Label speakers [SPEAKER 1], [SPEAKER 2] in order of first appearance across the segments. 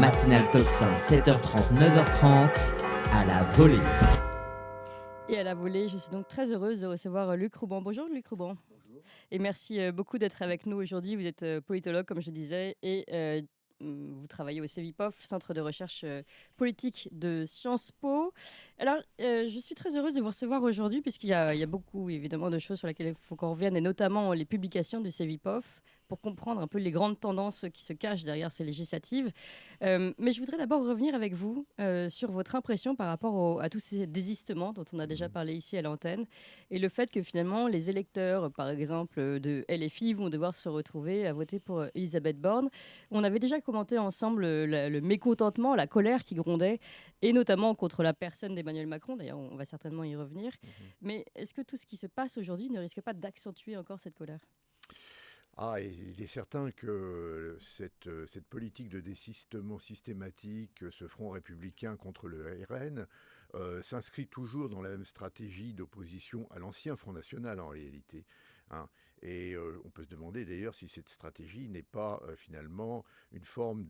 [SPEAKER 1] matinale Tocsin, 7h30, 9h30, à la volée.
[SPEAKER 2] Et à la volée, je suis donc très heureuse de recevoir Luc Rouban. Bonjour Luc Rouban.
[SPEAKER 3] Bonjour.
[SPEAKER 2] Et merci beaucoup d'être avec nous aujourd'hui. Vous êtes politologue, comme je disais, et vous travaillez au CEVIPOF, Centre de recherche politique de Sciences Po. Alors, je suis très heureuse de vous recevoir aujourd'hui, puisqu'il y a beaucoup, évidemment, de choses sur lesquelles il faut qu'on revienne, et notamment les publications du CEVIPOF, pour comprendre un peu les grandes tendances qui se cachent derrière ces législatives. Mais je voudrais d'abord revenir avec vous sur votre impression par rapport à tous ces désistements dont on a déjà parlé ici à l'antenne, et le fait que finalement les électeurs, par exemple de LFI, vont devoir se retrouver à voter pour Elisabeth Borne. On avait déjà commenté ensemble le mécontentement, la colère qui grondait, et notamment contre la personne d'Emmanuel Macron. D'ailleurs, on va certainement y revenir. Mais est-ce que tout ce qui se passe aujourd'hui ne risque pas d'accentuer encore cette colère ?
[SPEAKER 3] Et il est certain que cette politique de désistement systématique, ce front républicain contre le RN, s'inscrit toujours dans la même stratégie d'opposition à l'ancien Front National en réalité. Et on peut se demander d'ailleurs si cette stratégie n'est pas finalement une forme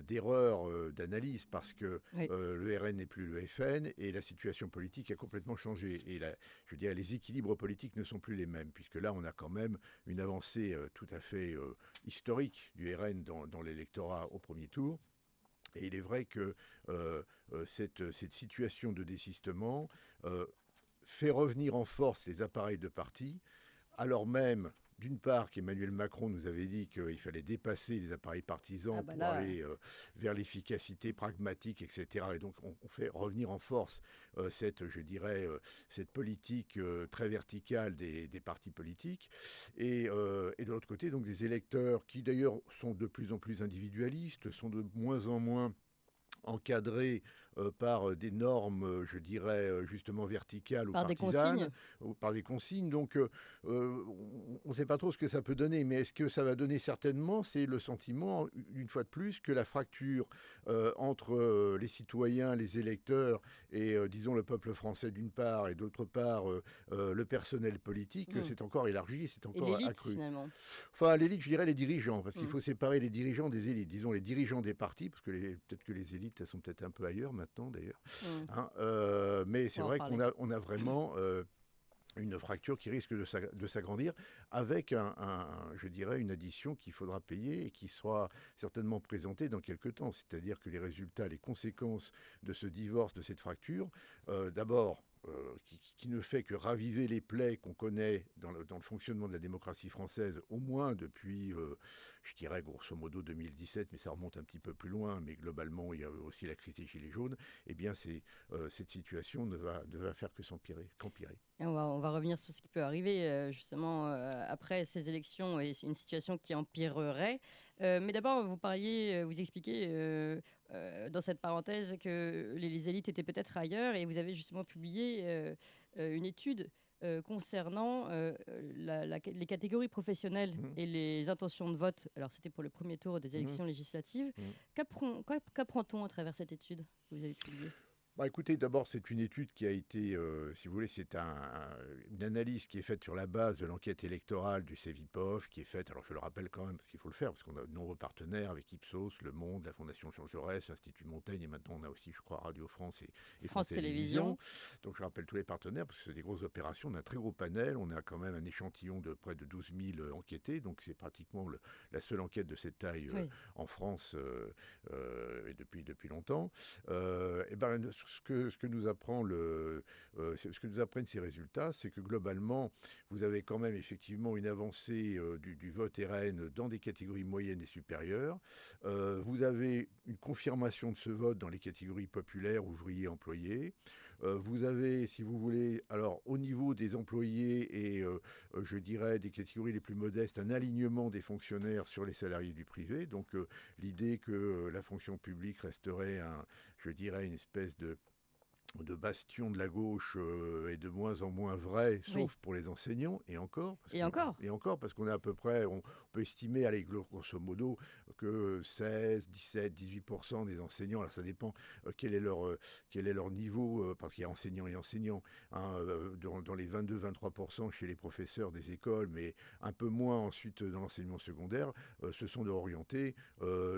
[SPEAKER 3] d'erreur d'analyse, parce que
[SPEAKER 2] Oui.
[SPEAKER 3] le RN n'est plus le FN et la situation politique a complètement changé. Et je dirais, les équilibres politiques ne sont plus les mêmes, puisque là on a quand même une avancée tout à fait historique du RN dans l'électorat au premier tour. Et il est vrai que cette situation de désistement fait revenir en force les appareils de parti, alors même, d'une part, qu'Emmanuel Macron nous avait dit qu'il fallait dépasser les appareils partisans pour aller vers l'efficacité pragmatique, etc. Et donc, on fait revenir en force cette politique très verticale des partis politiques. Et de l'autre côté, donc, des électeurs qui, d'ailleurs, sont de plus en plus individualistes, sont de moins en moins encadrés par des normes, je dirais, justement verticales ou
[SPEAKER 2] Par des
[SPEAKER 3] partisanes,
[SPEAKER 2] consignes ?
[SPEAKER 3] ou par des consignes. Donc, on ne sait pas trop ce que ça peut donner, mais est-ce que ça va donner? Certainement, c'est le sentiment, une fois de plus, que la fracture entre les citoyens, les électeurs et, disons, le peuple français d'une part, et d'autre part, le personnel politique, c'est encore élargi, c'est
[SPEAKER 2] Et
[SPEAKER 3] encore
[SPEAKER 2] l'élite,
[SPEAKER 3] accru.
[SPEAKER 2] finalement.
[SPEAKER 3] Enfin, l'élite, je dirais les dirigeants, parce qu'il faut séparer les dirigeants des élites. Disons les dirigeants des partis, parce que peut-être que les élites, elles sont peut-être un peu ailleurs maintenant, d'ailleurs. Mais c'est
[SPEAKER 2] On va en
[SPEAKER 3] vrai
[SPEAKER 2] parler.
[SPEAKER 3] qu'on a vraiment une fracture qui risque de s'agrandir, avec je dirais, une addition qu'il faudra payer et qui sera certainement présentée dans quelques temps. C'est-à-dire que les résultats, les conséquences de ce divorce, de cette fracture, d'abord, qui ne fait que raviver les plaies qu'on connaît dans le fonctionnement de la démocratie française, au moins depuis, je dirais grosso modo 2017, mais ça remonte un petit peu plus loin, mais globalement il y a aussi la crise des Gilets jaunes. Eh bien, cette situation ne va faire que qu'empirer.
[SPEAKER 2] Et on va revenir sur ce qui peut arriver justement après ces élections, et c'est une situation qui empirerait. Mais d'abord, vous expliquez dans cette parenthèse que les élites étaient peut-être ailleurs, et vous avez justement publié une étude concernant les catégories professionnelles et les intentions de vote. Alors c'était pour le premier tour des élections législatives. Qu'apprend-on à travers cette étude que vous avez publiée ?
[SPEAKER 3] Écoutez, d'abord, c'est une étude qui a été, si vous voulez, c'est une analyse qui est faite sur la base de l'enquête électorale du CEVIPOF, qui est faite, alors je le rappelle quand même, parce qu'il faut le faire, parce qu'on a de nombreux partenaires avec Ipsos, Le Monde, la Fondation Jean Jaurès, l'Institut Montaigne, et maintenant on a aussi, je crois, Radio France et France Télévisions. Donc je rappelle tous les partenaires, parce que c'est des grosses opérations, on a un très gros panel, on a quand même un échantillon de près de 12 000 enquêtés, donc c'est pratiquement la seule enquête de cette taille en France et depuis longtemps. Ce que nous apprennent ces résultats, c'est que globalement, vous avez quand même effectivement une avancée du vote RN dans des catégories moyennes et supérieures. Vous avez une confirmation de ce vote dans les catégories populaires, ouvriers, employés. Vous avez, si vous voulez, alors au niveau des employés et je dirais des catégories les plus modestes, un alignement des fonctionnaires sur les salariés du privé. Donc l'idée que la fonction publique resterait je dirais, une espèce bastion de la gauche est de moins en moins vrai,
[SPEAKER 2] Oui.
[SPEAKER 3] sauf pour les enseignants, et encore.
[SPEAKER 2] Et encore.
[SPEAKER 3] Et encore, parce qu'on a à peu près, on peut estimer, allez, grosso modo, que 16, 17, 18% des enseignants, alors ça dépend quel est leur niveau, parce qu'il y a enseignants et enseignants, hein, dans les 22-23% chez les professeurs des écoles, mais un peu moins ensuite dans l'enseignement secondaire, se sont orientés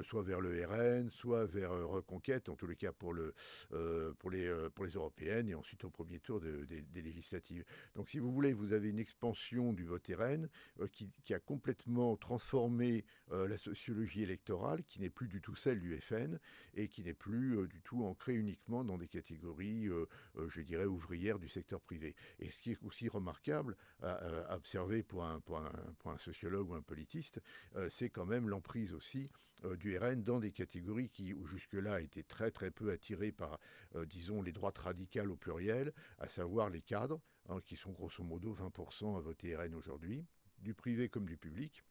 [SPEAKER 3] soit vers le RN, soit vers Reconquête, en tous les cas pour les européennes et ensuite au premier tour des législatives. Donc si vous voulez, vous avez une expansion du vote RN qui a complètement transformé la sociologie électorale, qui n'est plus du tout celle du FN et qui n'est plus du tout ancrée uniquement dans des catégories, je dirais, ouvrières du secteur privé. Et ce qui est aussi remarquable à observer pour un sociologue ou un politiste, c'est quand même l'emprise aussi du RN dans des catégories qui, jusque-là, étaient très très peu attirées par, disons, les droites radicales au pluriel, à savoir les cadres, hein, qui sont grosso modo 20% à voter RN aujourd'hui, du privé comme du public,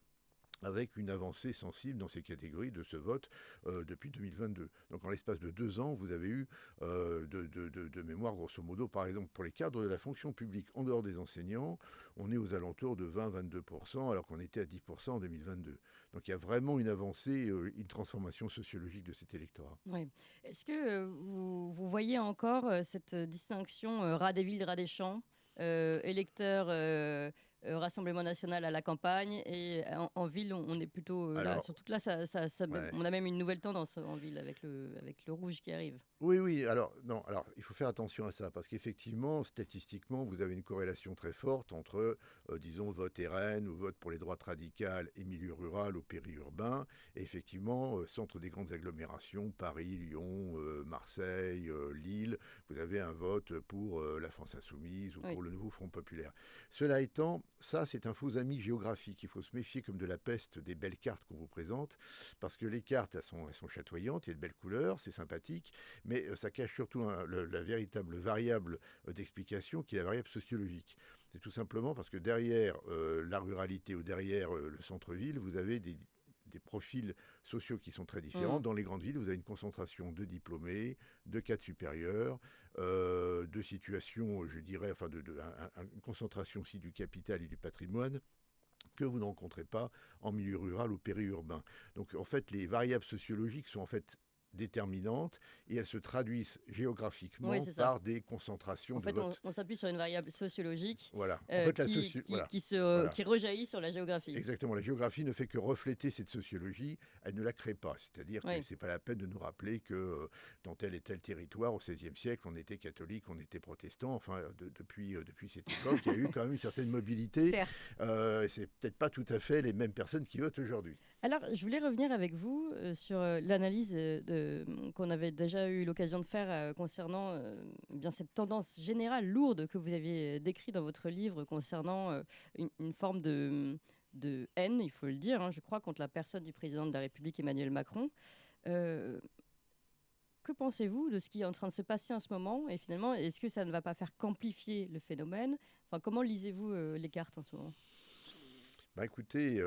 [SPEAKER 3] avec une avancée sensible dans ces catégories de ce vote depuis 2022. Donc en l'espace de 2 ans, vous avez eu de mémoire, grosso modo, par exemple, pour les cadres de la fonction publique en dehors des enseignants, on est aux alentours de 20-22%, alors qu'on était à 10% en 2022. Donc il y a vraiment une avancée, une transformation sociologique de cet électorat.
[SPEAKER 2] Oui. Est-ce que vous voyez encore cette distinction rat des villes, rat des champs, électeurs Rassemblement national à la campagne, et en ville on est plutôt là,
[SPEAKER 3] Alors,
[SPEAKER 2] surtout que là
[SPEAKER 3] ouais.
[SPEAKER 2] on a même une nouvelle tendance en ville avec le rouge qui arrive.
[SPEAKER 3] Oui, alors, non, alors, il faut faire attention à ça, parce qu'effectivement, statistiquement, vous avez une corrélation très forte entre, disons, vote RN ou vote pour les droites radicales et milieu rural ou périurbain, et effectivement, centre des grandes agglomérations, Paris, Lyon, Marseille, Lille, vous avez un vote pour la France Insoumise ou
[SPEAKER 2] Oui.
[SPEAKER 3] pour le nouveau Front Populaire. Cela étant, ça, c'est un faux ami géographique. Il faut se méfier comme de la peste des belles cartes qu'on vous présente, parce que les cartes, elles sont chatoyantes, il y a de belles couleurs, c'est sympathique, mais ça cache surtout la véritable variable d'explication qui est la variable sociologique. C'est tout simplement parce que derrière la ruralité ou derrière le centre-ville, vous avez des profils sociaux qui sont très différents. Dans les grandes villes, vous avez une concentration de diplômés, de cadres supérieurs, de situations, je dirais, enfin, une concentration aussi du capital et du patrimoine que vous ne rencontrez pas en milieu rural ou périurbain. Donc, en fait, les variables sociologiques sont en fait déterminantes et elles se traduisent géographiquement
[SPEAKER 2] Oui, c'est ça.
[SPEAKER 3] par des concentrations
[SPEAKER 2] En
[SPEAKER 3] de
[SPEAKER 2] fait,
[SPEAKER 3] vote.
[SPEAKER 2] on s'appuie sur une variable sociologique
[SPEAKER 3] Voilà. En fait, voilà. Voilà.
[SPEAKER 2] qui rejaillit sur la géographie.
[SPEAKER 3] Exactement. La géographie ne fait que refléter cette sociologie, elle ne la crée pas. C'est-à-dire que
[SPEAKER 2] Oui.
[SPEAKER 3] ce n'est pas la peine de nous rappeler que dans tel et tel territoire, au XVIe siècle, on était catholique, on était protestant. Enfin, depuis cette époque, il y a eu quand même une certaine mobilité.
[SPEAKER 2] Certes.
[SPEAKER 3] C'est peut-être pas tout à fait les mêmes personnes qui votent aujourd'hui.
[SPEAKER 2] Alors, je voulais revenir avec vous sur l'analyse qu'on avait déjà eu l'occasion de faire concernant bien cette tendance générale lourde que vous aviez décrite dans votre livre concernant une forme de haine, il faut le dire, hein, je crois, contre la personne du président de la République, Emmanuel Macron. Que pensez-vous de ce qui est en train de se passer en ce moment? Et finalement, est-ce que ça ne va pas faire qu'amplifier le phénomène? Enfin, comment lisez-vous les cartes en ce moment?
[SPEAKER 3] Bah écoutez,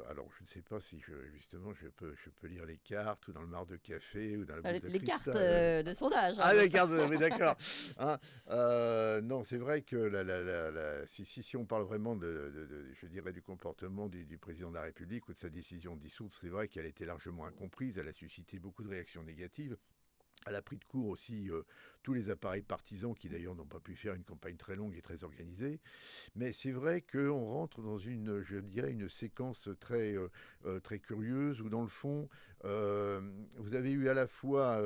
[SPEAKER 3] alors je ne sais pas si justement je peux lire les cartes ou dans le mar de café ou dans la boule de
[SPEAKER 2] Les
[SPEAKER 3] cristal.
[SPEAKER 2] cartes de sondage.
[SPEAKER 3] Ah,
[SPEAKER 2] hein,
[SPEAKER 3] les cartes, oui, d'accord. Hein, non, c'est vrai que si on parle vraiment je dirais, du comportement du président de la République ou de sa décision de dissoudre, c'est vrai qu'elle a été largement incomprise, elle a suscité beaucoup de réactions négatives. Elle a pris de court aussi tous les appareils partisans qui d'ailleurs n'ont pas pu faire une campagne très longue et très organisée. Mais c'est vrai qu'on rentre dans je dirais, une séquence très curieuse où dans le fond, vous avez eu à la fois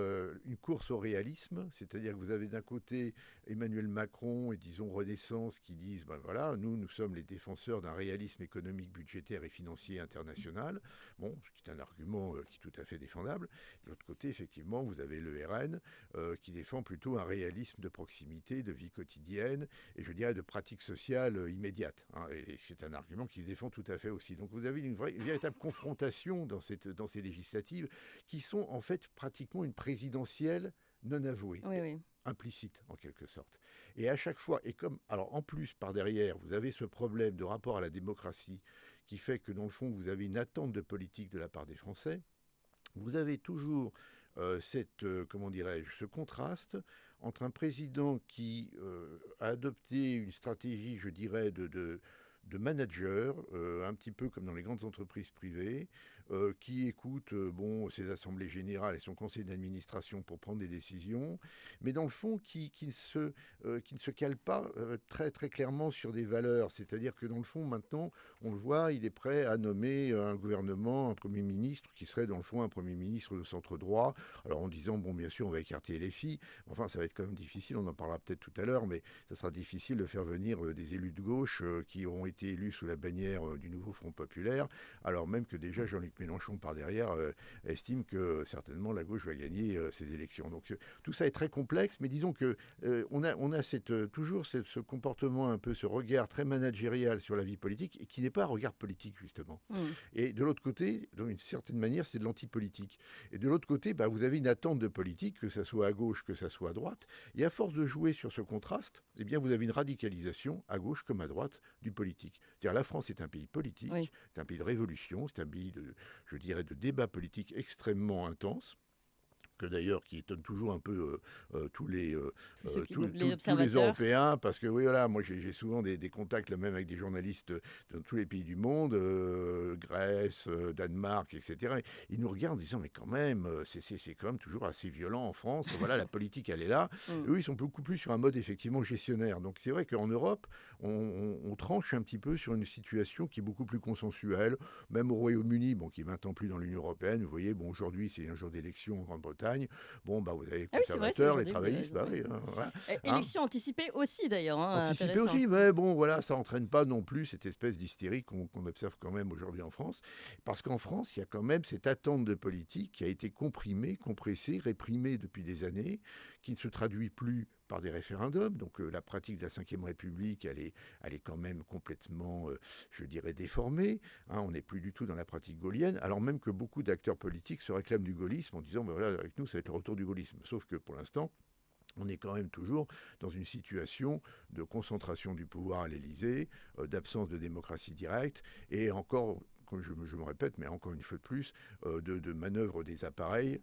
[SPEAKER 3] une course au réalisme, c'est-à-dire que vous avez d'un côté Emmanuel Macron et disons Renaissance qui disent, ben voilà, nous sommes les défenseurs d'un réalisme économique, budgétaire et financier international. Bon, ce qui est un argument qui est tout à fait défendable. De l'autre côté, effectivement, vous avez le RN qui défend plutôt un réalisme de proximité, de vie quotidienne et je dirais de pratiques sociales immédiates. Hein, et c'est un argument qui se défend tout à fait aussi. Donc vous avez une véritable confrontation dans ces législatives qui sont en fait pratiquement une présidentielle non avouée.
[SPEAKER 2] Oui.
[SPEAKER 3] Implicite en quelque sorte. Et à chaque fois, et comme, alors en plus par derrière, vous avez ce problème de rapport à la démocratie qui fait que dans le fond, vous avez une attente de politique de la part des Français. Vous avez toujours comment dirais-je, ce contraste entre un président qui a adopté une stratégie, je dirais, de manager, un petit peu comme dans les grandes entreprises privées, qui écoute ses assemblées générales et son conseil d'administration pour prendre des décisions, mais dans le fond qui ne se cale pas très, très clairement sur des valeurs. C'est-à-dire que dans le fond, maintenant, on le voit, il est prêt à nommer un gouvernement, un Premier ministre, qui serait dans le fond un Premier ministre de centre droit, alors en disant, bon, bien sûr, on va écarter les filles, enfin, ça va être quand même difficile, on en parlera peut-être tout à l'heure, mais ça sera difficile de faire venir des élus de gauche qui auront été élus sous la bannière du nouveau Front populaire, alors même que déjà Jean-Luc Mélenchon par derrière estime que certainement la gauche va gagner ces élections. Donc tout ça est très complexe, mais disons que on a toujours ce comportement un peu, ce regard très managérial sur la vie politique, et qui n'est pas un regard politique justement. Et de l'autre côté, d'une certaine manière, c'est de l'antipolitique. Et de l'autre côté, vous avez une attente de politique, que ça soit à gauche, que ça soit à droite, et à force de jouer sur ce contraste, eh bien vous avez une radicalisation à gauche comme à droite du politique. C'est-à-dire la France est un pays politique, c'est un pays de révolution, c'est un pays je dirais, de débat politique extrêmement intense, que d'ailleurs qui étonne toujours un peu tous les Européens, parce que oui, voilà, moi j'ai souvent des contacts là, même avec des journalistes de tous les pays du monde, Grèce, Danemark, etc. Ils nous regardent en disant, mais quand même, c'est quand même toujours assez violent en France, voilà, la politique elle est là. Eux, ils sont beaucoup plus sur un mode effectivement gestionnaire. Donc c'est vrai qu'en Europe, on tranche un petit peu sur une situation qui est beaucoup plus consensuelle, même au Royaume-Uni, qui est 20 ans plus dans l'Union européenne, vous voyez, aujourd'hui c'est un jour d'élection en Grande-Bretagne. Vous avez les conservateurs, les travaillistes.
[SPEAKER 2] Voilà. Élection anticipée aussi d'ailleurs.
[SPEAKER 3] Anticipée aussi, mais voilà, ça n'entraîne pas non plus cette espèce d'hystérie qu'on observe quand même aujourd'hui en France. Parce qu'en France, il y a quand même cette attente de politique qui a été comprimée, compressée, réprimée depuis des années, qui ne se traduit plus par des référendums. Donc la pratique de la Ve République, elle est quand même complètement, je dirais, déformée. On n'est plus du tout dans la pratique gaullienne, alors même que beaucoup d'acteurs politiques se réclament du gaullisme en disant, voilà, avec nous, ça va être le retour du gaullisme. Sauf que pour l'instant, on est quand même toujours dans une situation de concentration du pouvoir à l'Élysée, d'absence de démocratie directe, et encore, comme je me répète, mais encore une fois de plus, de manœuvre des appareils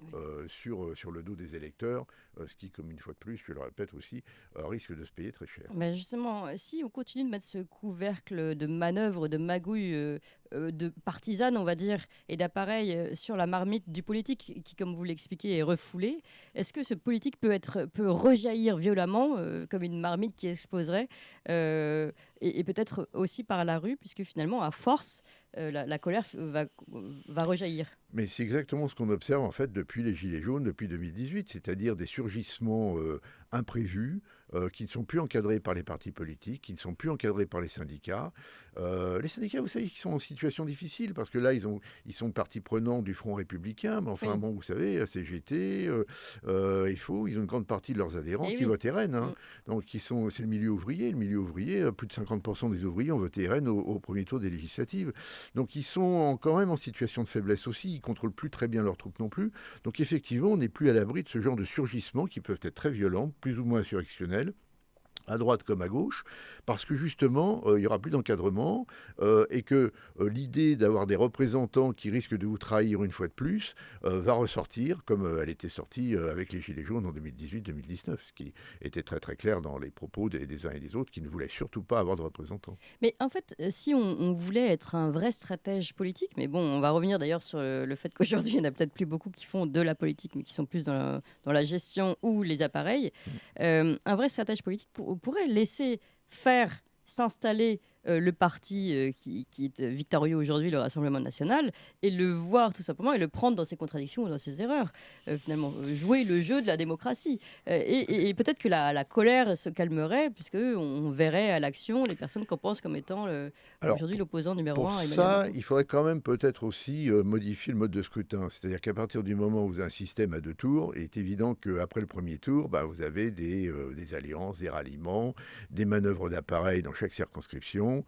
[SPEAKER 3] sur le dos des électeurs, ce qui, comme une fois de plus, je le répète aussi, risque de se payer très cher.
[SPEAKER 2] Mais justement, si on continue de mettre ce couvercle de manœuvre, de magouille, de partisane, on va dire, et d'appareils sur la marmite du politique, qui, comme vous l'expliquez, est refoulé, est-ce que ce politique peut rejaillir violemment, comme une marmite qui exploserait, et peut-être aussi par la rue, puisque finalement, à force, la colère va rejaillir.
[SPEAKER 3] Mais c'est exactement ce qu'on observe en fait depuis les Gilets jaunes, depuis 2018, c'est-à-dire des surgissements imprévus qui ne sont plus encadrés par les partis politiques, qui ne sont plus encadrés par les syndicats. Les syndicats, vous savez, qui sont en situation difficile parce que là, ils sont partie prenante du Front républicain, mais enfin, vous savez, CGT, FO, ils ont une grande partie de leurs adhérents qui votent RN. Donc, c'est le milieu ouvrier. Le milieu ouvrier, plus de 50% des ouvriers ont voté RN au premier tour des législatives. Donc, ils sont quand même en situation de faiblesse aussi. Ils ne contrôlent plus très bien leurs troupes non plus. Donc, effectivement, on n'est plus à l'abri de ce genre de surgissements qui peuvent être très violents, plus ou moins insurrectionnels, à droite comme à gauche, parce que justement, il n'y aura plus d'encadrement et que l'idée d'avoir des représentants qui risquent de vous trahir une fois de plus va ressortir comme elle était sortie avec les Gilets jaunes en 2018-2019, ce qui était très très clair dans les propos des uns et des autres qui ne voulaient surtout pas avoir de représentants.
[SPEAKER 2] Mais en fait, si on voulait être un vrai stratège politique, mais bon, on va revenir d'ailleurs sur le fait qu'aujourd'hui, il n'y en a peut-être plus beaucoup qui font de la politique, mais qui sont plus dans la gestion ou les appareils, un vrai stratège politique pourrait laisser faire s'installer le parti qui est victorieux aujourd'hui, le Rassemblement national, et le voir tout simplement et le prendre dans ses contradictions ou dans ses erreurs, finalement, jouer le jeu de la démocratie. Et peut-être que la colère se calmerait, puisqu'on verrait à l'action les personnes qu'on pense comme étant aujourd'hui l'opposant numéro 1.
[SPEAKER 3] Pour ça, il faudrait quand même peut-être aussi modifier le mode de scrutin. C'est-à-dire qu'à partir du moment où vous avez un système à 2 tours, il est évident qu'après le premier tour, vous avez des alliances, des ralliements, des manœuvres d'appareil dans chaque circonscription. raison,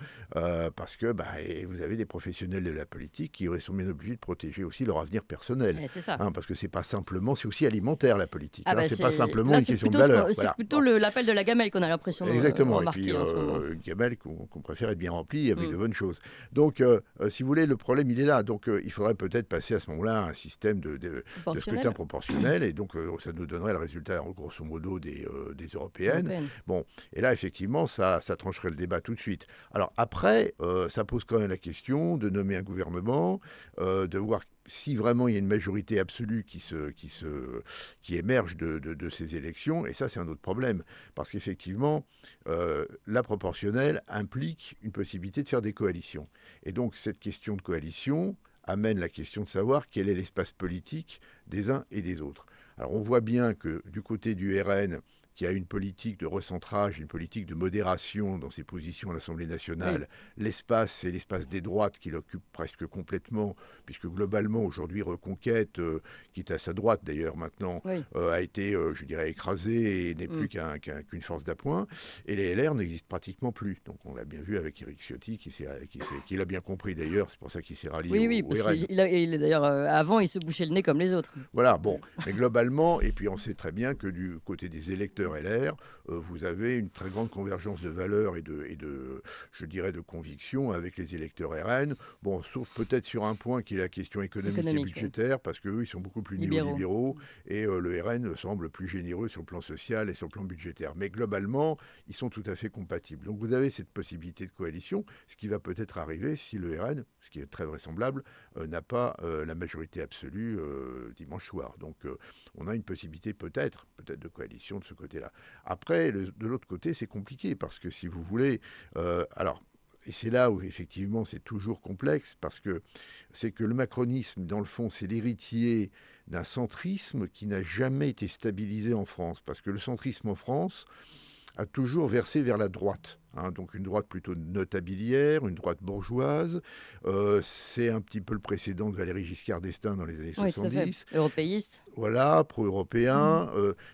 [SPEAKER 3] parce que et vous avez des professionnels de la politique qui sont bien obligés de protéger aussi leur avenir personnel.
[SPEAKER 2] C'est ça.
[SPEAKER 3] Parce que c'est pas simplement, c'est aussi alimentaire la politique. C'est pas simplement
[SPEAKER 2] là,
[SPEAKER 3] une question de valeur.
[SPEAKER 2] C'est plutôt l'appel de la gamelle qu'on a l'impression de remarquer en ce moment.
[SPEAKER 3] Une gamelle qu'on préfère être bien remplie avec de bonnes choses. Donc, si vous voulez, le problème, il est là. Donc, il faudrait peut-être passer à ce moment-là à un système de scrutin proportionnel. Et donc, ça nous donnerait le résultat, grosso modo, des européennes. Bon, et là, effectivement, ça trancherait le débat tout de suite. Alors, après, ça pose quand même la question de nommer un gouvernement, de voir si vraiment il y a une majorité absolue qui émerge de ces élections. Et ça, c'est un autre problème. Parce qu'effectivement, la proportionnelle implique une possibilité de faire des coalitions. Et donc, cette question de coalition amène la question de savoir quel est l'espace politique des uns et des autres. Alors, on voit bien que du côté du RN, qui a une politique de recentrage, une politique de modération dans ses positions à l'Assemblée nationale. L'espace, c'est l'espace des droites qui l'occupe presque complètement, puisque globalement, aujourd'hui, Reconquête, qui est à sa droite d'ailleurs maintenant, a été, je dirais, écrasé et n'est plus qu'une force d'appoint. Et les LR n'existent pratiquement plus. Donc on l'a bien vu avec Éric Ciotti, qui l'a bien compris d'ailleurs, c'est pour ça qu'il s'est rallié au
[SPEAKER 2] parce
[SPEAKER 3] RN.
[SPEAKER 2] d'ailleurs, avant, il se bouchait le nez comme les autres.
[SPEAKER 3] Voilà, bon. Mais globalement, et puis on sait très bien que du côté des électeurs LR, vous avez une très grande convergence de valeurs et de je dirais, de convictions avec les électeurs RN. Bon, sauf peut-être sur un point qui est la question économique et budgétaire, parce qu'eux, ils sont beaucoup plus néolibéraux et le RN semble plus généreux sur le plan social et sur le plan budgétaire. Mais globalement, ils sont tout à fait compatibles. Donc vous avez cette possibilité de coalition, ce qui va peut-être arriver si le RN, ce qui est très vraisemblable, n'a pas la majorité absolue dimanche soir. Donc on a une possibilité peut-être de coalition de ce côté-là. Après, de l'autre côté, c'est compliqué parce que si vous voulez, et c'est là où effectivement c'est toujours complexe parce que c'est que le macronisme, dans le fond, c'est l'héritier d'un centrisme qui n'a jamais été stabilisé en France. Parce que le centrisme en France a toujours versé vers la droite. Donc une droite plutôt notabilière, une droite bourgeoise. C'est un petit peu le précédent de Valéry Giscard d'Estaing dans les années 70.
[SPEAKER 2] Européiste.
[SPEAKER 3] Voilà, pro-européen,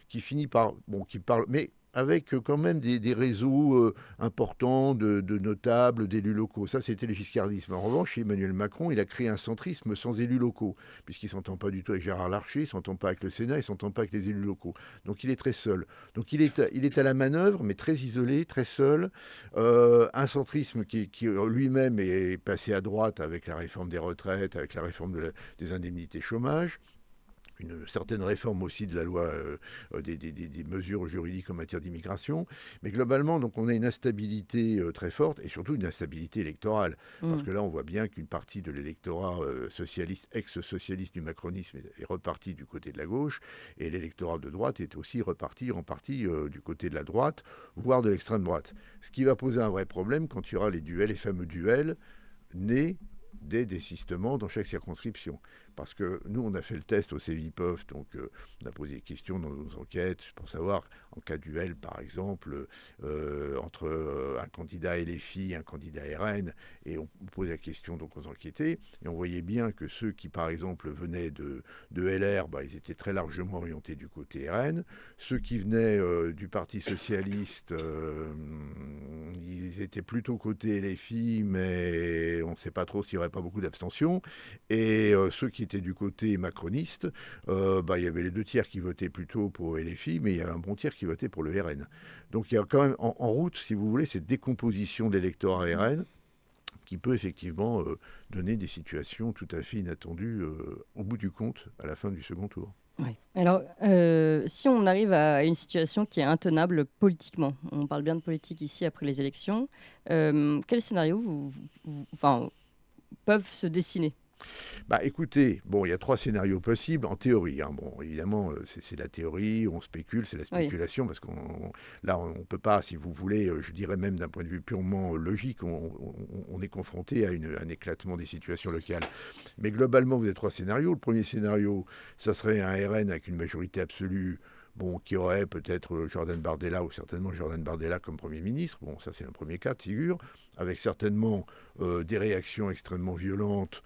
[SPEAKER 3] qui finit par... qui parle... Mais avec quand même des réseaux importants de notables, d'élus locaux. Ça, c'était le giscardisme. En revanche, chez Emmanuel Macron, il a créé un centrisme sans élus locaux, puisqu'il ne s'entend pas du tout avec Gérard Larcher, il ne s'entend pas avec le Sénat, il ne s'entend pas avec les élus locaux. Donc il est très seul. Donc il est à la manœuvre, mais très isolé, très seul. Un centrisme qui lui-même est passé à droite avec la réforme des retraites, avec la réforme des indemnités chômage. Une certaine réforme aussi de la loi des mesures juridiques en matière d'immigration. Mais globalement, donc, on a une instabilité très forte et surtout une instabilité électorale. Parce que là, on voit bien qu'une partie de l'électorat socialiste, ex-socialiste du macronisme est reparti du côté de la gauche et l'électorat de droite est aussi reparti en partie du côté de la droite, voire de l'extrême droite. Ce qui va poser un vrai problème quand il y aura les fameux duels nés des désistements dans chaque circonscription. Parce que nous, on a fait le test au CEVIPOF, donc on a posé des questions dans nos enquêtes pour savoir, en cas de duel, par exemple, entre un candidat LFI et un candidat RN, et on posait la question donc aux enquêtés, et on voyait bien que ceux qui, par exemple, venaient de LR, ils étaient très largement orientés du côté RN. Ceux qui venaient du Parti Socialiste, ils étaient plutôt côté LFI, mais on ne sait pas trop s'il n'y aurait pas beaucoup d'abstention. Et ceux qui étaient du côté macroniste, il y avait les 2 tiers qui votaient plutôt pour LFI, mais il y a un bon tiers qui votait pour le RN. Donc il y a quand même en route, si vous voulez, cette décomposition de l'électorat RN qui peut effectivement donner des situations tout à fait inattendues au bout du compte à la fin du second tour.
[SPEAKER 2] Ouais. Alors, si on arrive à une situation qui est intenable politiquement, on parle bien de politique ici après les élections, quels scénarios peuvent se dessiner ?
[SPEAKER 3] Écoutez, il y a 3 scénarios possibles en théorie. Bon, évidemment, c'est la théorie, on spécule, c'est la spéculation, parce qu'on ne peut pas, si vous voulez, je dirais même d'un point de vue purement logique, on est confronté à un éclatement des situations locales. Mais globalement, vous avez 3 scénarios. Le premier scénario, ça serait un RN avec une majorité absolue, qui aurait peut-être Jordan Bardella ou certainement Jordan Bardella comme Premier ministre. Ça c'est un premier cas de figure, avec certainement des réactions extrêmement violentes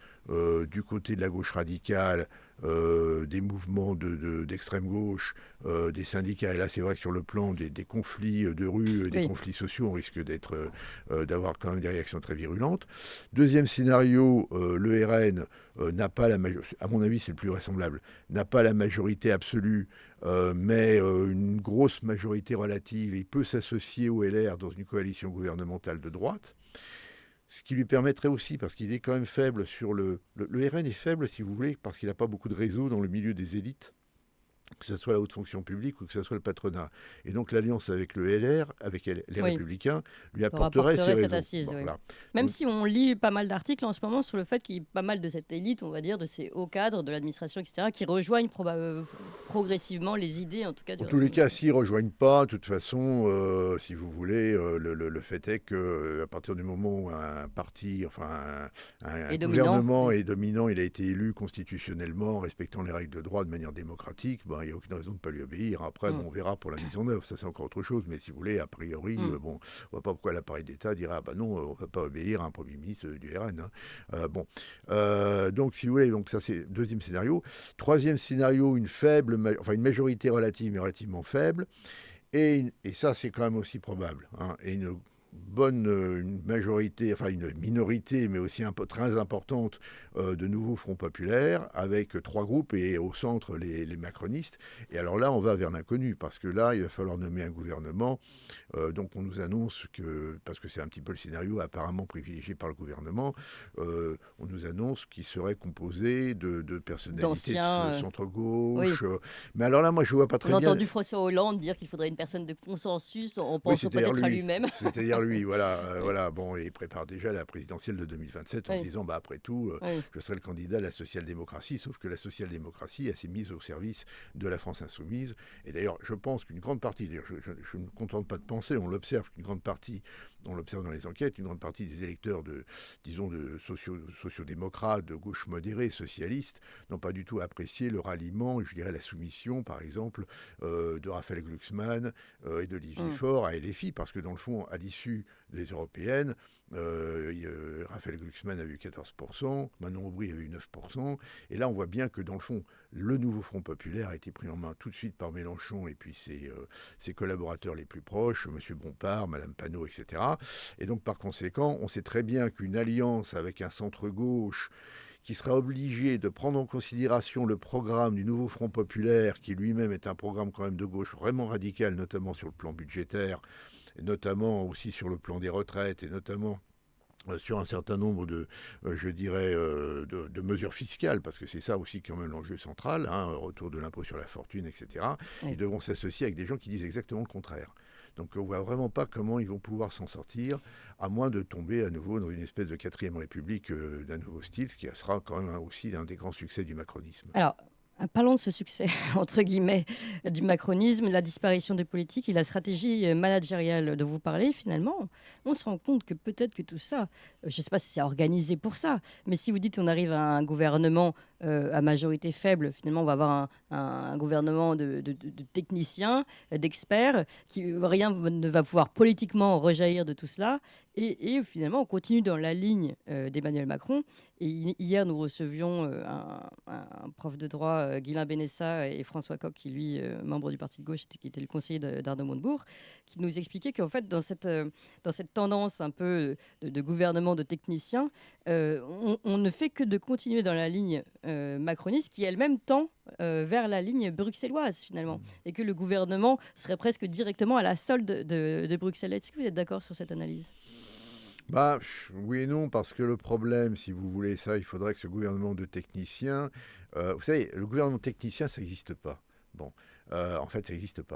[SPEAKER 3] du côté de la gauche radicale, des mouvements d'extrême gauche, des syndicats. Et là, c'est vrai que sur le plan des conflits de rue, des conflits sociaux, on risque d'avoir quand même des réactions très virulentes. Deuxième scénario, le RN n'a pas la majorité, à mon avis, c'est le plus vraisemblable, n'a pas la majorité absolue, mais une grosse majorité relative. Il peut s'associer au LR dans une coalition gouvernementale de droite. Ce qui lui permettrait aussi, parce qu'il est quand même faible sur le RN est faible, si vous voulez, parce qu'il n'a pas beaucoup de réseau dans le milieu des élites, que ce soit la haute fonction publique ou que ce soit le patronat. Et donc l'alliance avec le LR, avec les Républicains, lui apporterait ces
[SPEAKER 2] cette
[SPEAKER 3] réseaux.
[SPEAKER 2] assise.
[SPEAKER 3] Bon,
[SPEAKER 2] Oui.
[SPEAKER 3] voilà.
[SPEAKER 2] Même
[SPEAKER 3] Donc,
[SPEAKER 2] si on lit pas mal d'articles en ce moment sur le fait qu'il y ait pas mal de cette élite, on va dire, de ces hauts cadres de l'administration, etc., qui rejoignent progressivement les idées, en tout cas, du
[SPEAKER 3] en tous les
[SPEAKER 2] Rassemblement.
[SPEAKER 3] cas, s'ils ne rejoignent pas, de toute façon, si vous voulez, le fait est qu'à partir du moment où un parti, enfin un gouvernement est dominant, il a été élu constitutionnellement, respectant les règles de droit de manière démocratique, il n'y a aucune raison de ne pas lui obéir. Après, on verra pour la mise en œuvre, ça c'est encore autre chose, mais si vous voulez, a priori, on ne voit pas pourquoi l'appareil d'État dira, non, on ne va pas obéir à un Premier ministre du RN. Donc, si vous voulez, donc ça c'est le deuxième scénario. Troisième scénario, une majorité relative, mais relativement faible. Et ça, c'est quand même aussi probable. Et une majorité, enfin une minorité, mais aussi très importante de nouveaux fronts populaires, avec 3 groupes et au centre les macronistes. Et alors là, on va vers l'inconnu, parce que là, il va falloir nommer un gouvernement. Donc on nous annonce que, parce que c'est un petit peu le scénario apparemment privilégié par le gouvernement, on nous annonce qu'il serait composé de personnalités de centre-gauche. Mais alors là, moi, je vois pas très bien.
[SPEAKER 2] On a entendu François Hollande dire qu'il faudrait une personne de consensus, on pense peut-être à lui-même.
[SPEAKER 3] C'est-à-dire lui, voilà. Bon, il prépare déjà la présidentielle de 2027 en se disant, après tout, je serai le candidat à la social-démocratie, sauf que la social-démocratie, elle s'est mise au service de la France insoumise. Et d'ailleurs, je pense qu'une grande partie, je ne me contente pas de penser, on l'observe, qu'une grande partie, on l'observe dans les enquêtes, une grande partie des électeurs de sociodémocrates, de gauche modérée, socialistes, n'ont pas du tout apprécié le ralliement, et je dirais la soumission, par exemple, de Raphaël Glucksmann et d'Olivier Faure à LFI, parce que dans le fond, à l'issue des européennes, Raphaël Glucksmann a eu 14%, Manon Aubry a eu 9%, et là on voit bien que dans le fond, le nouveau Front populaire a été pris en main tout de suite par Mélenchon et puis ses collaborateurs les plus proches, M. Bompard, Mme Panot, etc. Et donc par conséquent, on sait très bien qu'une alliance avec un centre-gauche qui sera obligé de prendre en considération le programme du nouveau Front populaire, qui lui-même est un programme quand même de gauche vraiment radical, notamment sur le plan budgétaire, et notamment aussi sur le plan des retraites, et notamment sur un certain nombre de mesures fiscales, parce que c'est ça aussi quand même l'enjeu central, retour de l'impôt sur la fortune, etc. Ils devront s'associer avec des gens qui disent exactement le contraire. Donc on ne voit vraiment pas comment ils vont pouvoir s'en sortir, à moins de tomber à nouveau dans une espèce de 4e République d'un nouveau style, ce qui sera quand même aussi un des grands succès du macronisme.
[SPEAKER 2] Alors, parlons de ce succès, entre guillemets, du macronisme, la disparition des politiques et la stratégie managériale dont vous parlez, finalement. On se rend compte que peut-être que tout ça, je ne sais pas si c'est organisé pour ça, mais si vous dites qu'on arrive à un gouvernement à majorité faible, finalement, on va avoir un gouvernement de techniciens, d'experts, qui rien ne va pouvoir politiquement rejaillir de tout cela. Et finalement, on continue dans la ligne d'Emmanuel Macron. Et hier, nous recevions un prof de droit, Guylain Benessa, et François Coq, qui lui, membre du parti de gauche, qui était le conseiller d'Arnaud Montebourg, qui nous expliquait qu'en fait, dans cette tendance un peu de gouvernement de techniciens, on ne fait que de continuer dans la ligne macroniste, qui elle-même tend vers la ligne bruxelloise, finalement, et que le gouvernement serait presque directement à la solde de Bruxelles. Est-ce que vous êtes d'accord sur cette analyse ?
[SPEAKER 3] Oui et non, parce que le problème, si vous voulez ça, il faudrait que ce gouvernement de techniciens... vous savez, le gouvernement technicien, ça n'existe pas. Bon, en fait, ça n'existe pas.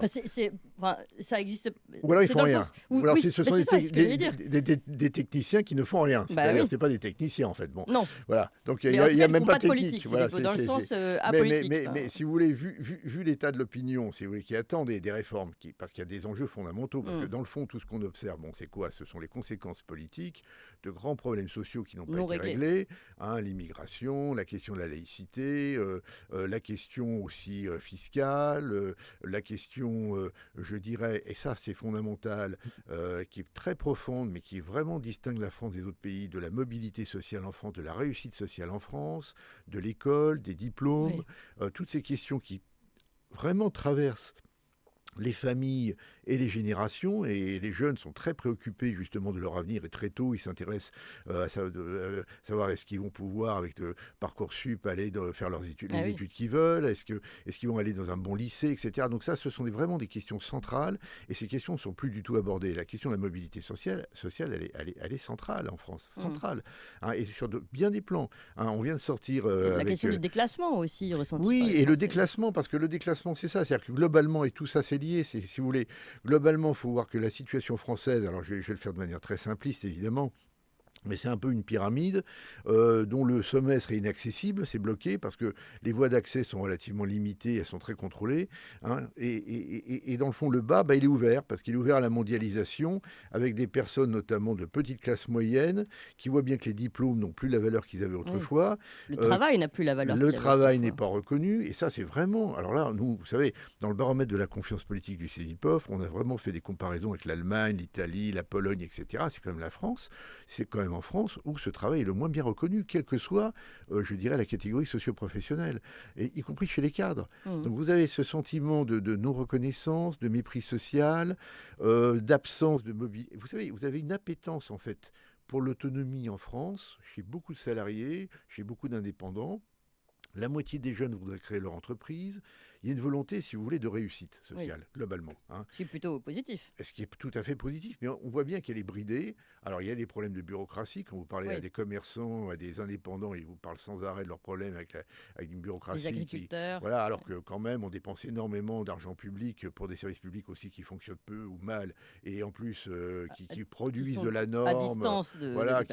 [SPEAKER 2] Ça existe.
[SPEAKER 3] Ou alors ils font rien. Ou alors ce sont
[SPEAKER 2] des
[SPEAKER 3] techniciens qui ne font rien. C'est-à-dire, c'est pas des techniciens en fait. Bon,
[SPEAKER 2] non.
[SPEAKER 3] Voilà. Donc
[SPEAKER 2] il
[SPEAKER 3] y a même pas de technique.
[SPEAKER 2] Voilà, dans le sens apolitique.
[SPEAKER 3] Mais si vous voulez, vu l'état de l'opinion, si vous voulez, qui attend des réformes, parce qu'il y a des enjeux fondamentaux, parce que dans le fond, tout ce qu'on observe, c'est quoi ? Ce sont les conséquences politiques de grands problèmes sociaux qui n'ont pas été réglés. L'immigration, la question de la laïcité, la question aussi fiscale, la question, je dirais, et ça c'est fondamental, qui est très profonde, mais qui vraiment distingue la France des autres pays, de la mobilité sociale en France, de la réussite sociale en France, de l'école, des diplômes, toutes ces questions qui vraiment traversent les familles et les générations, et les jeunes sont très préoccupés justement de leur avenir, et très tôt ils s'intéressent à savoir est-ce qu'ils vont pouvoir avec Parcoursup aller faire leurs études, les études qu'ils veulent, est-ce qu'ils vont aller dans un bon lycée, etc. Donc ça, ce sont vraiment des questions centrales, et ces questions ne sont plus du tout abordées. La question de la mobilité sociale elle est centrale en France, centrale, hein, et sur bien des plans. Hein, on vient de sortir
[SPEAKER 2] la question du déclassement aussi ressentie.
[SPEAKER 3] Oui, et le déclassement, parce que le déclassement, c'est ça, c'est-à-dire que globalement, et tout ça, c'est lié, si vous voulez, globalement, il faut voir que la situation française, alors je vais le faire de manière très simpliste, évidemment, mais c'est un peu une pyramide dont le sommet serait inaccessible, c'est bloqué parce que les voies d'accès sont relativement limitées, elles sont très contrôlées. Hein, et dans le fond, le bas, il est ouvert parce qu'il est ouvert à la mondialisation avec des personnes notamment de petite classe moyenne qui voient bien que les diplômes n'ont plus la valeur qu'ils avaient autrefois.
[SPEAKER 2] Le travail n'a plus la valeur.
[SPEAKER 3] Le travail n'est pas reconnu et ça, c'est vraiment... Alors là, nous, vous savez, dans le baromètre de la confiance politique du CEVIPOF, on a vraiment fait des comparaisons avec l'Allemagne, l'Italie, la Pologne, etc. C'est quand même la France. C'est quand même en France où ce travail est le moins bien reconnu, quelle que soit, je dirais, la catégorie socio-professionnelle, et y compris chez les cadres. Donc vous avez ce sentiment de non-reconnaissance, de mépris social, d'absence de mobilité. Vous savez, vous avez une appétence, en fait, pour l'autonomie en France, chez beaucoup de salariés, chez beaucoup d'indépendants. La moitié des jeunes voudraient créer leur entreprise. Il y a une volonté, si vous voulez, de réussite sociale, globalement. Hein.
[SPEAKER 2] C'est plutôt positif.
[SPEAKER 3] Ce qui est tout à fait positif, mais on voit bien qu'elle est bridée. Alors, il y a des problèmes de bureaucratie. Quand vous parlez à des commerçants, à des indépendants, ils vous parlent sans arrêt de leurs problèmes avec une bureaucratie.
[SPEAKER 2] Les agriculteurs.
[SPEAKER 3] Voilà, alors que quand même, on dépense énormément d'argent public pour des services publics aussi qui fonctionnent peu ou mal, et en plus qui produisent de la norme.
[SPEAKER 2] À distance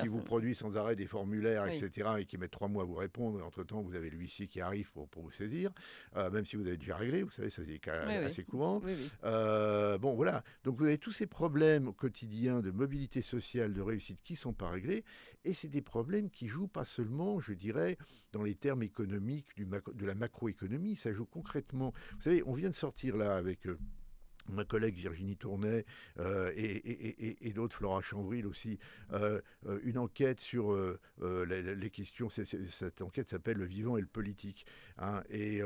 [SPEAKER 3] qui vous produisent sans arrêt des formulaires, etc., et qui mettent 3 mois à vous répondre. Et entre-temps, vous avez l'huissier qui arrive pour vous saisir, même si vous avez déjà réglé, vous savez, ça c'est assez courant. Bon, voilà. Donc vous avez tous ces problèmes au quotidien de mobilité sociale, de réussite qui ne sont pas réglés, et c'est des problèmes qui jouent pas seulement, je dirais, dans les termes économiques de la macroéconomie, ça joue concrètement. Vous savez, on vient de sortir là avec... ma collègue Virginie Tournay et d'autres, Flora Chambril aussi, une enquête sur les questions. Cette enquête s'appelle Le vivant et le politique. Hein, et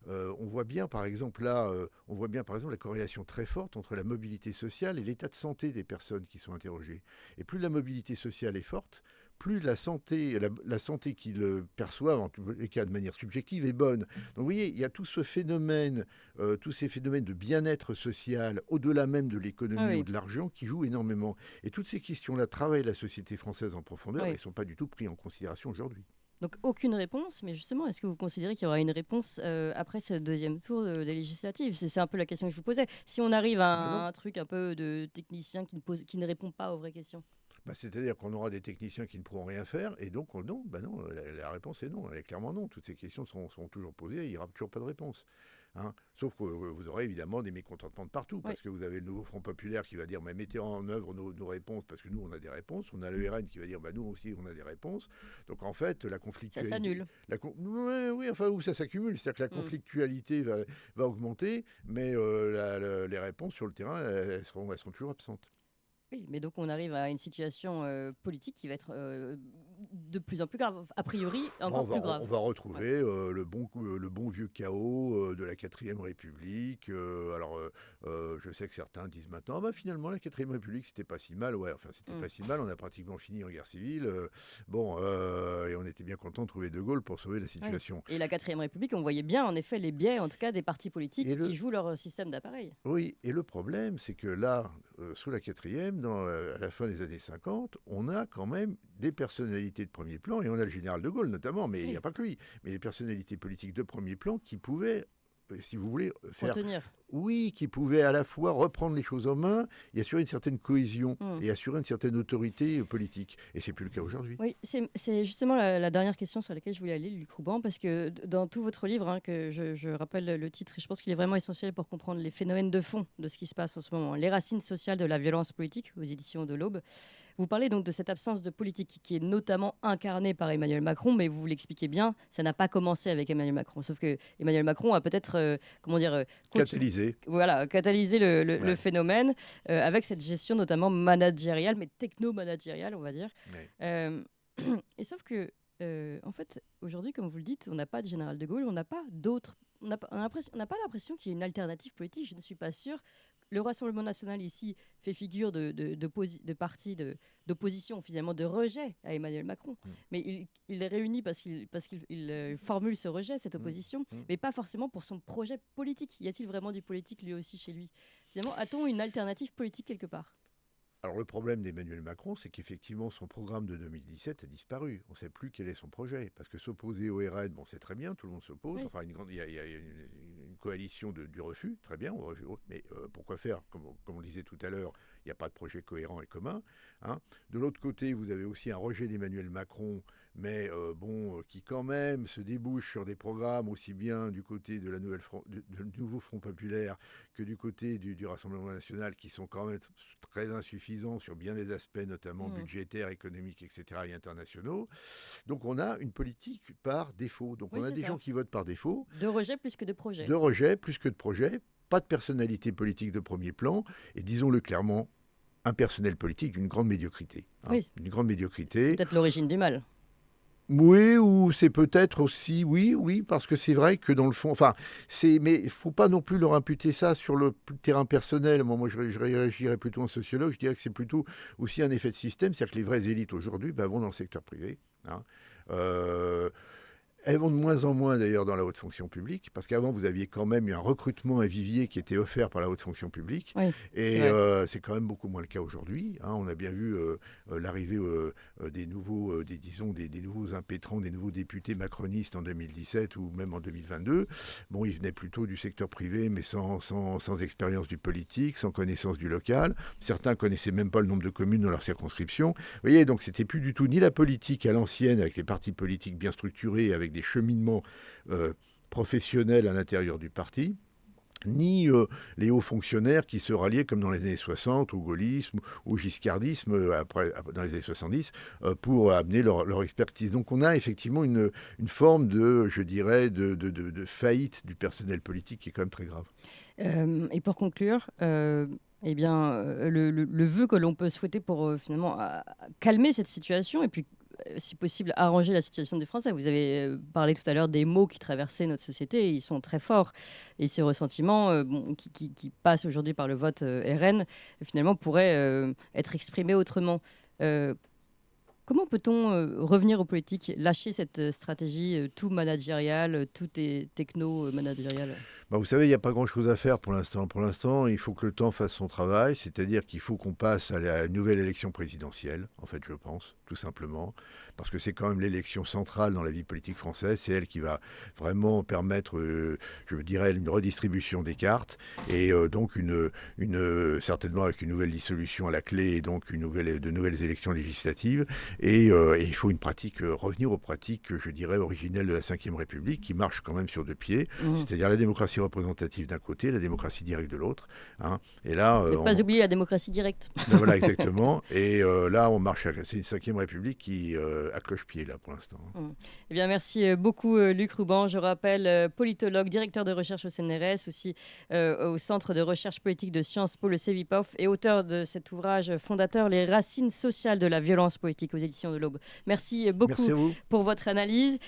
[SPEAKER 3] on voit bien, par exemple, la corrélation très forte entre la mobilité sociale et l'état de santé des personnes qui sont interrogées. Et plus la mobilité sociale est forte, plus la santé qu'ils perçoivent, en tous les cas de manière subjective, est bonne. Donc vous voyez, il y a tout ce phénomène, tous ces phénomènes de bien-être social, au-delà même de l'économie ou de l'argent, qui jouent énormément. Et toutes ces questions-là travaillent la société française en profondeur et ne sont pas du tout prises en considération aujourd'hui.
[SPEAKER 2] Donc aucune réponse, mais justement, est-ce que vous considérez qu'il y aura une réponse après ce deuxième tour des législatives ? C'est un peu la question que je vous posais. Si on arrive à un truc un peu de technicien qui ne répond pas aux vraies questions.
[SPEAKER 3] C'est-à-dire qu'on aura des techniciens qui ne pourront rien faire, et donc non, la réponse est non, elle est clairement non. Toutes ces questions sont toujours posées, et il n'y aura toujours pas de réponse. Hein. Sauf que vous aurez évidemment des mécontentements de partout, parce que vous avez le nouveau Front Populaire qui va dire mettez en œuvre nos réponses, parce que nous on a des réponses. On a le RN qui va dire nous aussi on a des réponses. Donc en fait la conflictualité...
[SPEAKER 2] Ça s'annule.
[SPEAKER 3] Oui, enfin où ça s'accumule, c'est-à-dire que la conflictualité va augmenter, mais les réponses sur le terrain elles seront toujours absentes.
[SPEAKER 2] Oui, mais donc on arrive à une situation politique qui va être de plus en plus grave, a priori encore plus grave.
[SPEAKER 3] On va retrouver le bon vieux chaos de la 4e République. Je sais que certains disent maintenant, finalement la 4e République c'était pas si mal. Ouais, enfin c'était pas si mal, on a pratiquement fini en guerre civile. Et on était bien content de trouver De Gaulle pour sauver la situation.
[SPEAKER 2] Et la 4e République, on voyait bien en effet les biais, en tout cas des partis politiques qui jouent leur système d'appareil.
[SPEAKER 3] Oui, et le problème c'est que là, sous la 4e, à la fin des années 50, on a quand même des personnalités de premier plan, et on a le général de Gaulle notamment, mais il n'y a pas que lui, mais des personnalités politiques de premier plan qui pouvaient, si vous voulez, Oui, qui pouvait à la fois reprendre les choses en main et assurer une certaine cohésion et assurer une certaine autorité politique. Et c'est plus le cas aujourd'hui.
[SPEAKER 2] Oui, c'est justement la dernière question sur laquelle je voulais aller, Luc Rouban, parce que dans tout votre livre, hein, que je rappelle le titre, et je pense qu'il est vraiment essentiel pour comprendre les phénomènes de fond de ce qui se passe en ce moment, les racines sociales de la violence politique, aux éditions de l'Aube. Vous parlez donc de cette absence de politique qui est notamment incarnée par Emmanuel Macron, mais vous l'expliquez bien, ça n'a pas commencé avec Emmanuel Macron. Sauf que Emmanuel Macron a peut-être,
[SPEAKER 3] Catalysé.
[SPEAKER 2] Voilà, catalysé le phénomène avec cette gestion notamment managériale, mais techno-managériale, on va dire.
[SPEAKER 3] Ouais.
[SPEAKER 2] Et sauf que, en fait, aujourd'hui, comme vous le dites, on n'a pas de général de Gaulle, on n'a pas d'autres. On n'a pas l'impression qu'il y ait une alternative politique. Je ne suis pas sûre. Le Rassemblement national ici fait figure de parti d'opposition, finalement, de rejet à Emmanuel Macron. Mais il les réunit parce qu'il formule ce rejet, cette opposition, mais pas forcément pour son projet politique. Y a-t-il vraiment du politique lui aussi chez lui? Finalement, a-t-on une alternative politique quelque part?
[SPEAKER 3] Alors le problème d'Emmanuel Macron, c'est qu'effectivement son programme de 2017 a disparu. On ne sait plus quel est son projet. Parce que s'opposer au RN, bon c'est très bien, tout le monde s'oppose.
[SPEAKER 2] Oui.
[SPEAKER 3] Enfin, il y a une coalition du refus, très bien. Mais pourquoi faire comme on le disait tout à l'heure, il n'y a pas de projet cohérent et commun. Hein. De l'autre côté, vous avez aussi un rejet d'Emmanuel Macron, mais qui quand même se débouche sur des programmes aussi bien du côté de du nouveau Front populaire que du côté du Rassemblement national, qui sont quand même très insuffisants sur bien des aspects, notamment budgétaires, économiques, etc., et internationaux. Donc on a une politique par défaut. Donc
[SPEAKER 2] Oui,
[SPEAKER 3] on a
[SPEAKER 2] c'est
[SPEAKER 3] des
[SPEAKER 2] ça.
[SPEAKER 3] gens qui votent par défaut.
[SPEAKER 2] De rejet plus que de projet.
[SPEAKER 3] De rejet plus que de projet. Pas de personnalité politique de premier plan. Et disons-le clairement, un personnel politique d'une grande médiocrité. Hein.
[SPEAKER 2] Oui.
[SPEAKER 3] Une grande médiocrité.
[SPEAKER 2] C'est peut-être l'origine du mal.
[SPEAKER 3] Oui, ou c'est peut-être aussi, oui, parce que c'est vrai que dans le fond, mais il ne faut pas non plus leur imputer ça sur le terrain personnel. Moi je réagirais plutôt en sociologue, je dirais que c'est plutôt aussi un effet de système, c'est-à-dire que les vraies élites aujourd'hui vont dans le secteur privé. Hein. Elles vont de moins en moins d'ailleurs dans la haute fonction publique, parce qu'avant vous aviez quand même eu un recrutement, un vivier qui était offert par la haute fonction publique,
[SPEAKER 2] Oui,
[SPEAKER 3] et c'est quand même beaucoup moins le cas aujourd'hui. Hein. On a bien vu l'arrivée des nouveaux impétrants, des nouveaux députés macronistes en 2017 ou même en 2022. Bon, ils venaient plutôt du secteur privé, mais sans expérience du politique, sans connaissance du local. Certains connaissaient même pas le nombre de communes dans leur circonscription. Vous voyez, donc c'était plus du tout ni la politique à l'ancienne, avec les partis politiques bien structurés, avec des cheminements professionnels à l'intérieur du parti, ni les hauts fonctionnaires qui se ralliaient comme dans les années 60 au gaullisme, au giscardisme, après, dans les années 70, pour amener leur expertise. Donc on a effectivement une forme de faillite du personnel politique qui est quand même très grave.
[SPEAKER 2] Et pour conclure, le vœu que l'on peut souhaiter pour finalement calmer cette situation et puis si possible, arranger la situation des Français. Vous avez parlé tout à l'heure des mots qui traversaient notre société, et ils sont très forts. Et ces ressentiments qui passent aujourd'hui par le vote RN, finalement, pourraient être exprimés autrement. Comment peut-on revenir aux politiques, lâcher cette stratégie tout managériale, tout est techno-managériale?
[SPEAKER 3] Vous savez, il n'y a pas grand-chose à faire pour l'instant. Pour l'instant, il faut que le temps fasse son travail, c'est-à-dire qu'il faut qu'on passe à la nouvelle élection présidentielle, en fait, je pense, tout simplement, parce que c'est quand même l'élection centrale dans la vie politique française. C'est elle qui va vraiment permettre, je dirais, une redistribution des cartes, et donc certainement avec une nouvelle dissolution à la clé, et donc de nouvelles élections législatives. Et il faut revenir aux pratiques, je dirais, originelles de la Ve République, qui marchent quand même sur deux pieds, c'est-à-dire la démocratie représentative d'un côté, la démocratie directe de l'autre. Hein. Et là,
[SPEAKER 2] ne pas oublier la démocratie directe.
[SPEAKER 3] Voilà, exactement. Et là, on marche. C'est une Ve République qui à cloche-pied là pour l'instant.
[SPEAKER 2] Eh bien, merci beaucoup, Luc Rouban. Je rappelle, politologue, directeur de recherche au CNRS, aussi au Centre de recherche politique de Sciences Po, le CEVIPOF, et auteur de cet ouvrage fondateur, Les racines sociales de la violence politique, aux éditions de l'Aube. Merci beaucoup pour votre analyse.